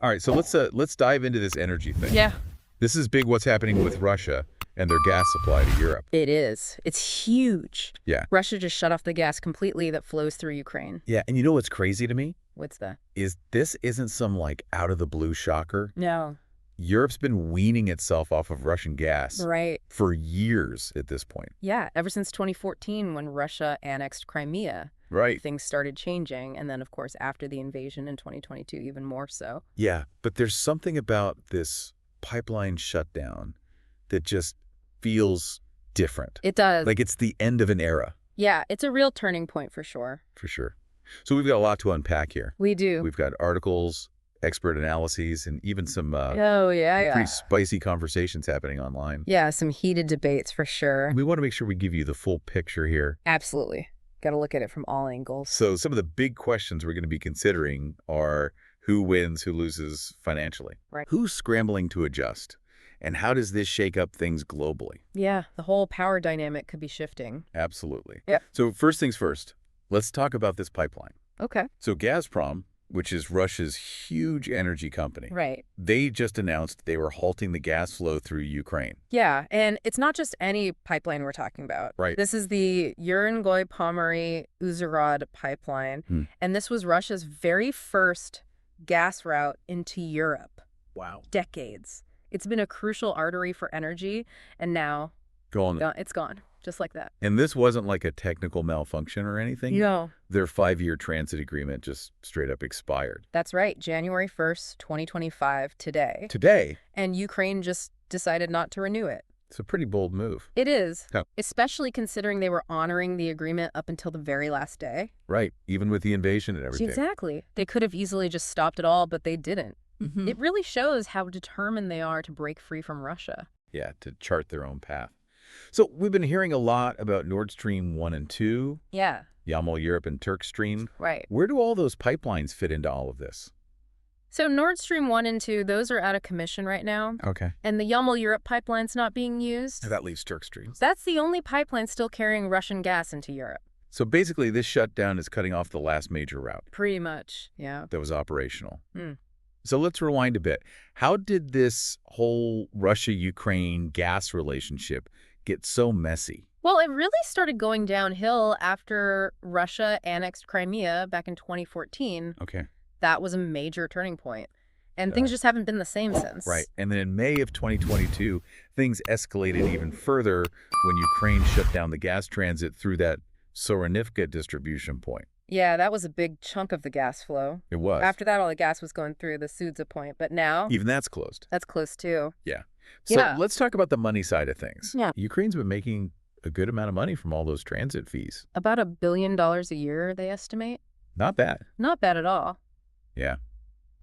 All right, so let's dive into this energy thing. Yeah. This is big what's happening with Russia and their gas supply to Europe. It is. It's huge. Yeah. Russia just shut off the gas completely that flows through Ukraine. Yeah, and you know what's crazy to me? What's that? Is this isn't some like out of the blue shocker. No. Europe's been weaning itself off of Russian gas Right. for years at this point. Yeah, ever since 2014 when Russia annexed Crimea, Right. things started changing. And then, of course, after the invasion in 2022, even more so. Yeah, but there's something about this pipeline shutdown that just feels different. It does. Like it's the end of an era, Yeah, it's a real turning point for sure. for sure. So we've got a lot to unpack here. We do. We've got articles, expert analyses, and even some Oh, yeah. pretty spicy conversations happening online. Yeah, some heated debates for sure. We want to make sure we give you the full picture here. Absolutely. Got to look at it from all angles. So some of the big questions we're going to be considering are who wins, who loses financially? Right. Who's scrambling to adjust? And how does this shake up things globally? Yeah, the whole power dynamic could be shifting. Absolutely. Yeah. So first things first, let's talk about this pipeline. Okay. So Gazprom, which is Russia's huge energy company, Right. they just announced they were halting the gas flow through Ukraine. Yeah, and it's not just any pipeline we're talking about. Right. This is the Urengoy-Pommery-Uzhhorod pipeline, and this was Russia's very first gas route into Europe. Wow. Decades. It's been a crucial artery for energy, and now it's gone, just like that. And this wasn't like a technical malfunction or anything? No. Their 5-year transit agreement just straight up expired. That's right, January 1st, 2025, today. Today? And Ukraine just decided not to renew it. It's a pretty bold move. It is, Oh. especially considering they were honoring the agreement up until the very last day. Right, even with the invasion and everything. Exactly. They could have easily just stopped it all, but they didn't. Mm-hmm. It really shows how determined they are to break free from Russia. Yeah, to chart their own path. So we've been hearing a lot about Nord Stream 1 and 2, Yeah, Yamal Europe and Turk Stream. right. Where do all those pipelines fit into all of this? So Nord Stream 1 and 2, those are out of commission right now. Okay. And the Yamal Europe pipeline's not being used. That leaves Turk Stream. That's the only pipeline still carrying Russian gas into Europe. So basically this shutdown is cutting off the last major route Pretty much, yeah. that was operational. Hmm. So let's rewind a bit. How did this whole Russia-Ukraine gas relationship get so messy? Well, it really started going downhill after Russia annexed Crimea back in 2014. Okay. That was a major turning point. And Got things it. just haven't been the same since. Right. And then in May of 2022, things escalated even further when Ukraine shut down the gas transit through that Soronivka distribution point. Yeah, that was a big chunk of the gas flow. It was. After that, all the gas was going through the Sudza point. But now, Even that's closed. that's close too. Yeah. So Yeah. let's talk about the money side of things. Yeah. Ukraine's been making a good amount of money from all those transit fees. About $1 billion a year, they estimate. Not bad. Not bad at all. Yeah.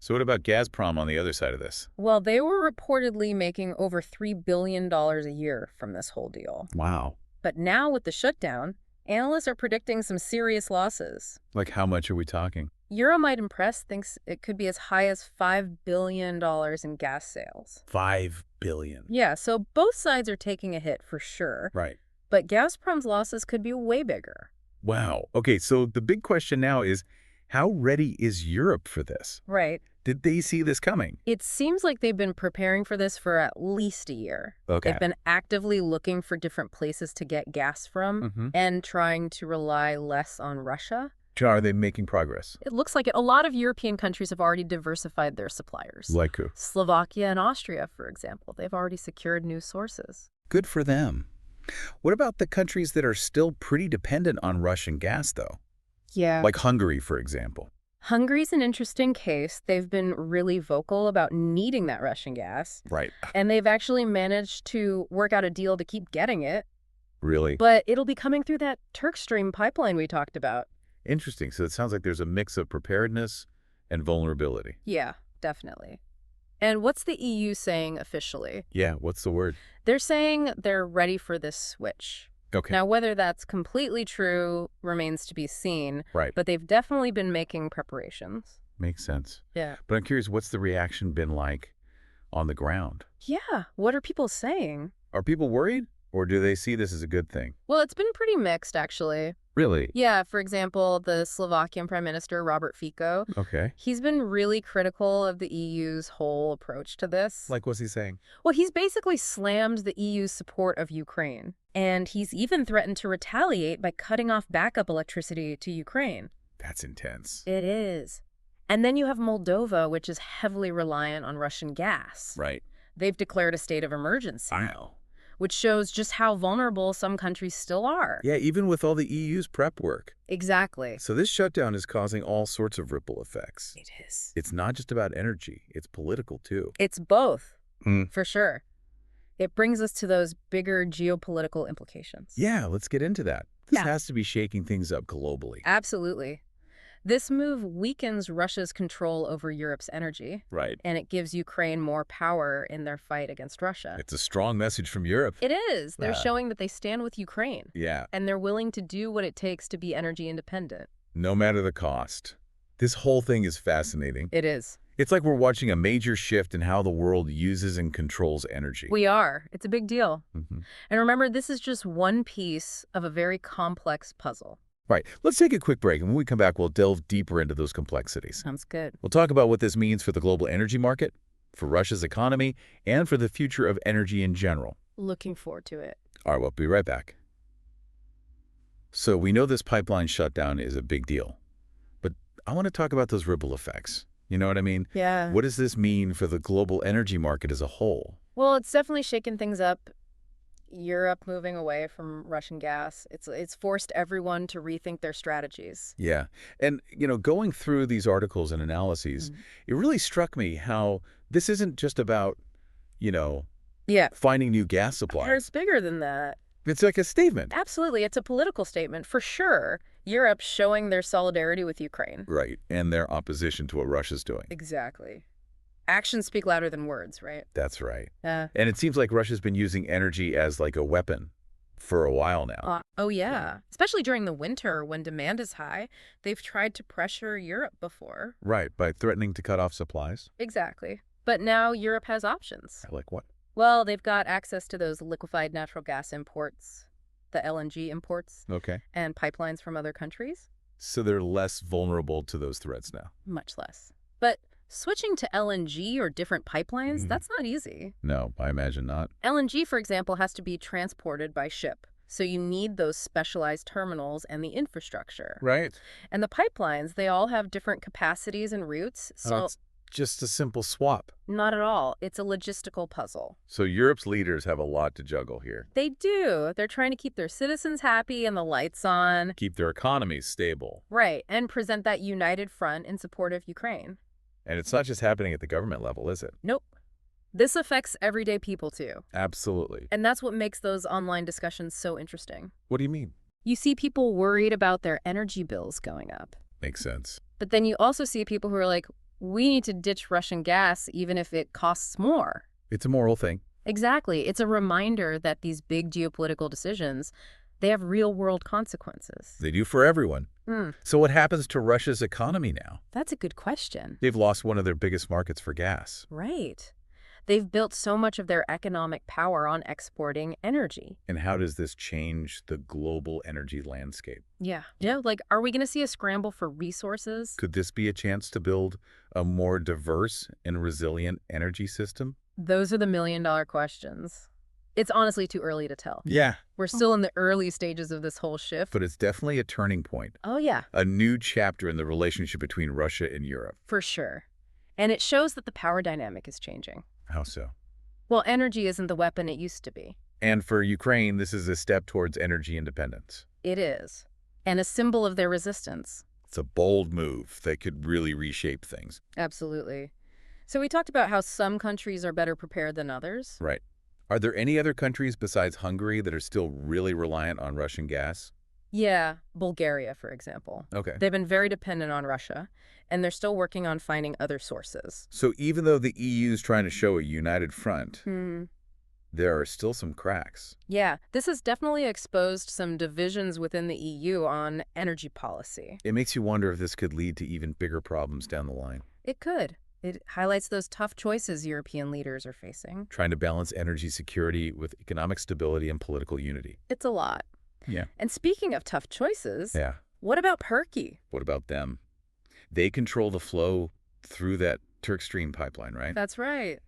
So what about Gazprom on the other side of this? Well, they were reportedly making over $3 billion a year from this whole deal. Wow. But now with the shutdown, analysts are predicting some serious losses. Like how much are we talking? Euromite Impress thinks it could be as high as $5 billion in gas sales. 5 billion. Yeah, so both sides are taking a hit for sure. Right. But Gazprom's losses could be way bigger. Wow. Okay, so the big question now is, how ready is Europe for this? Right. Did they see this coming? It seems like they've been preparing for this for at least a year. Okay. They've been actively looking for different places to get gas from and trying to rely less on Russia. Are they making progress? It looks like it. A lot of European countries have already diversified their suppliers. Like who? Slovakia and Austria, for example. They've already secured new sources. Good for them. What about the countries that are still pretty dependent on Russian gas, though? Yeah. Like Hungary, for example. Hungary's an interesting case. They've been really vocal about needing that Russian gas. Right. And they've actually managed to work out a deal to keep getting it. Really? But it'll be coming through that Turk Stream pipeline we talked about. Interesting. So it sounds like there's a mix of preparedness and vulnerability. Yeah, definitely. And what's the EU saying officially? Yeah, what's the word? They're saying they're ready for this switch. Okay. Now, whether that's completely true remains to be seen, Right. but they've definitely been making preparations. Makes sense. Yeah. But I'm curious, what's the reaction been like on the ground? Yeah. What are people saying? Are people worried, or do they see this as a good thing? Well, it's been pretty mixed, actually. Really? Yeah, for example, the Slovakian Prime Minister, Robert Fico, Okay. he's been really critical of the EU's whole approach to this. Like, what's he saying? Well, he's basically slammed the EU's support of Ukraine. And he's even threatened to retaliate by cutting off backup electricity to Ukraine. That's intense. It is. And then you have Moldova, which is heavily reliant on Russian gas. Right. They've declared a state of emergency, Wow. which shows just how vulnerable some countries still are. Yeah, even with all the EU's prep work. Exactly. So this shutdown is causing all sorts of ripple effects. It is. It's not just about energy, it's political too. It's both, Mm. for sure. It brings us to those bigger geopolitical implications. Yeah, let's get into that. This Yeah. has to be shaking things up globally. Absolutely. This move weakens Russia's control over Europe's energy, Right. and it gives Ukraine more power in their fight against Russia. It's a strong message from Europe. It is. They're Yeah. showing that they stand with Ukraine, Yeah, and they're willing to do what it takes to be energy independent. no matter the cost. This whole thing is fascinating. It is. It's like we're watching a major shift in how the world uses and controls energy. We are. It's a big deal. Mhm. And remember, this is just one piece of a very complex puzzle. Right, let's take a quick break, and when we come back, we'll delve deeper into those complexities. Sounds good. We'll talk about what this means for the global energy market, for Russia's economy, and for the future of energy in general. Looking forward to it. All right, we'll be right back. So we know this pipeline shutdown is a big deal, but I want to talk about those ripple effects. You know what I mean? Yeah. What does this mean for the global energy market as a whole? Well, it's definitely shaken things up. Europe moving away from Russian gas. It's forced everyone to rethink their strategies. Yeah. And, going through these articles and analyses, it really struck me how this isn't just about, Yeah. finding new gas supplies. It's bigger than that. It's like a statement. Absolutely. It's a political statement, for sure. Europe showing their solidarity with Ukraine. Right. And their opposition to what Russia's doing. Exactly. Actions speak louder than words, right? That's right. Yeah. And it seems like Russia's been using energy as like a weapon for a while now. Oh, yeah. Especially during the winter when demand is high. They've tried to pressure Europe before. Right. By threatening to cut off supplies. Exactly. But now Europe has options. Like what? Well, they've got access to those liquefied natural gas imports, the LNG imports, Okay. and pipelines from other countries. So they're less vulnerable to those threats now. Much less. But switching to LNG or different pipelines, that's not easy. No, I imagine not. LNG, for example, has to be transported by ship. So you need those specialized terminals and the infrastructure. Right. And the pipelines, they all have different capacities and routes. So It's just a simple swap. not at all. It's a logistical puzzle. So Europe's leaders have a lot to juggle here. They do. They're trying to keep their citizens happy and the lights on. Keep their economies stable. Right. And present that united front in support of Ukraine. And it's not just happening at the government level, is it? Nope. This affects everyday people, too. Absolutely. And that's what makes those online discussions so interesting. What do you mean? You see people worried about their energy bills going up. Makes sense. But then you also see people who are like, we need to ditch Russian gas even if it costs more. It's a moral thing. Exactly. It's a reminder that these big geopolitical decisions, they have real-world consequences. They do for everyone. So what happens to Russia's economy now? That's a good question. They've lost one of their biggest markets for gas. Right. They've built so much of their economic power on exporting energy. And how does this change the global energy landscape? Yeah. Like, are we going to see a scramble for resources? Could this be a chance to build a more diverse and resilient energy system? Those are the million-dollar questions. It's honestly too early to tell. Yeah. We're still in the early stages of this whole shift. But it's definitely a turning point. Oh, yeah, A new chapter in the relationship between Russia and Europe. for sure. And it shows that the power dynamic is changing. How so? Well, energy isn't the weapon it used to be. And for Ukraine, this is a step towards energy independence. It is. And a symbol of their resistance. It's a bold move that could really reshape things. Absolutely. So we talked about how some countries are better prepared than others. Right. Are there any other countries besides Hungary that are still really reliant on Russian gas? Yeah, Bulgaria, for example. Okay. They've been very dependent on Russia, and they're still working on finding other sources. So even though the EU's trying to show a united front, there are still some cracks. Yeah, this has definitely exposed some divisions within the EU on energy policy. It makes you wonder if this could lead to even bigger problems down the line. It could. It highlights those tough choices European leaders are facing. Trying to balance energy security with economic stability and political unity. It's a lot. Yeah. And speaking of tough choices, Yeah. what about Turkey? What about them? They control the flow through that Turk Stream pipeline, right? That's right.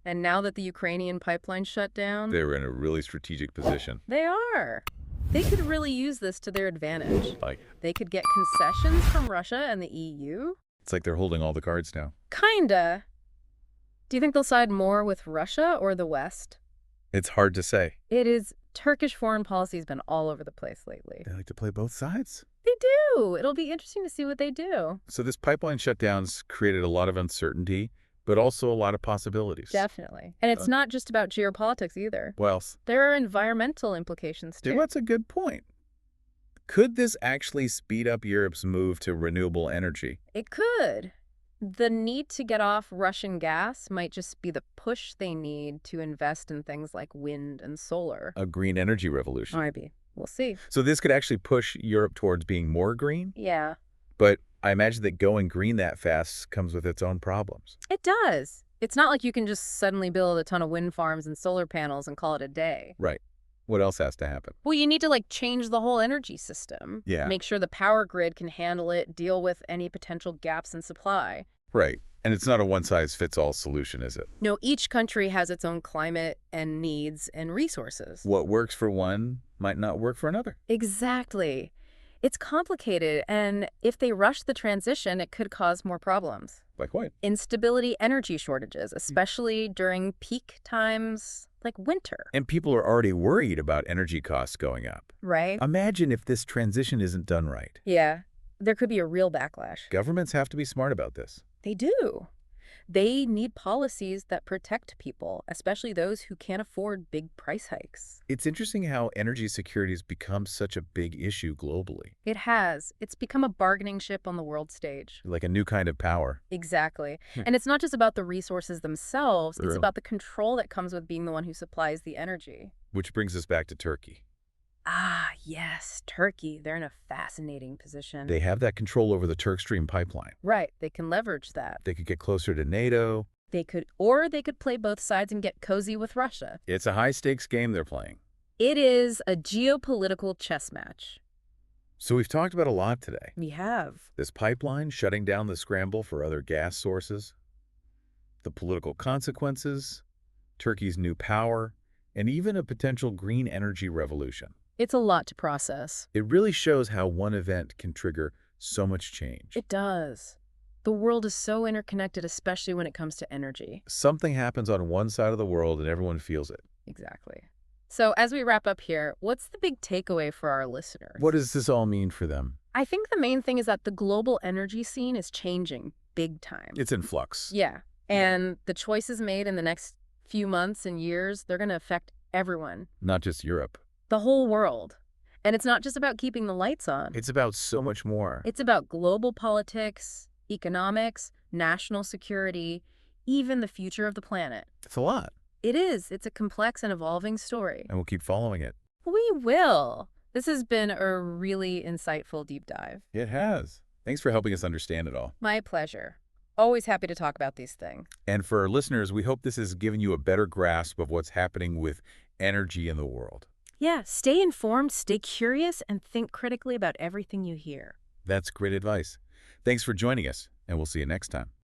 And now that the Ukrainian pipeline shut down, They're in a really strategic position. they are. They could really use this to their advantage. Like, They could get concessions from Russia and the EU. it's like they're holding all the cards now. Kinda. Do you think they'll side more with Russia or the West? It's hard to say. It is. Turkish foreign policy has been all over the place lately. They like to play both sides. They do. It'll be interesting to see what they do. So this pipeline shutdown's created a lot of uncertainty, but also a lot of possibilities. Definitely. And it's not just about geopolitics either. What else? There are environmental implications too. That's a good point. Could this actually speed up Europe's move to renewable energy? It could. The need to get off Russian gas might just be the push they need to invest in things like wind and solar. A green energy revolution. Maybe. We'll see. So this could actually push Europe towards being more green? Yeah, But I imagine that going green that fast comes with its own problems. it does. It's not like you can just suddenly build a ton of wind farms and solar panels and call it a day. Right. What else has to happen? Well, you need to change the whole energy system. Yeah. Make sure the power grid can handle it, deal with any potential gaps in supply. Right. And it's not a one-size-fits-all solution, is it? No, each country has its own climate and needs and resources. What works for one might not work for another. Exactly. It's complicated, and if they rush the transition, it could cause more problems. Like what? Instability, energy shortages, especially during peak times like winter. And people are already worried about energy costs going up. Right? Imagine if this transition isn't done right. Yeah. There could be a real backlash. Governments have to be smart about this. They do. They need policies that protect people, especially those who can't afford big price hikes. It's interesting how energy security has become such a big issue globally. It has. It's become a bargaining chip on the world stage. Like a new kind of power. Exactly. And it's not just about the resources themselves, it's Really? about the control that comes with being the one who supplies the energy. Which brings us back to Turkey. Ah, yes, Turkey. They're in a fascinating position. They have that control over the Turk Stream pipeline. Right, they can leverage that. They could get closer to NATO. They could play both sides and get cozy with Russia. It's a high-stakes game they're playing. It is a geopolitical chess match. So we've talked about a lot today. We have. This pipeline shutting down the scramble for other gas sources, the political consequences, Turkey's new power, and even a potential green energy revolution. It's a lot to process. It really shows how one event can trigger so much change. It does. The world is so interconnected, especially when it comes to energy. Something happens on one side of the world and everyone feels it. Exactly. So as we wrap up here, what's the big takeaway for our listeners? What does this all mean for them? I think the main thing is that the global energy scene is changing big time. It's in flux. Yeah. And the choices made in the next few months and years, they're going to affect everyone. Not just Europe. The whole world. And it's not just about keeping the lights on. It's about so much more. It's about global politics, economics, national security, even the future of the planet. It's a lot. It is. It's a complex and evolving story. And we'll keep following it. We will. This has been a really insightful deep dive. It has. Thanks for helping us understand it all. My pleasure. Always happy to talk about these things. And for our listeners, we hope this has given you a better grasp of what's happening with energy in the world. Yeah, stay informed, stay curious, and think critically about everything you hear. That's great advice. Thanks for joining us, and we'll see you next time.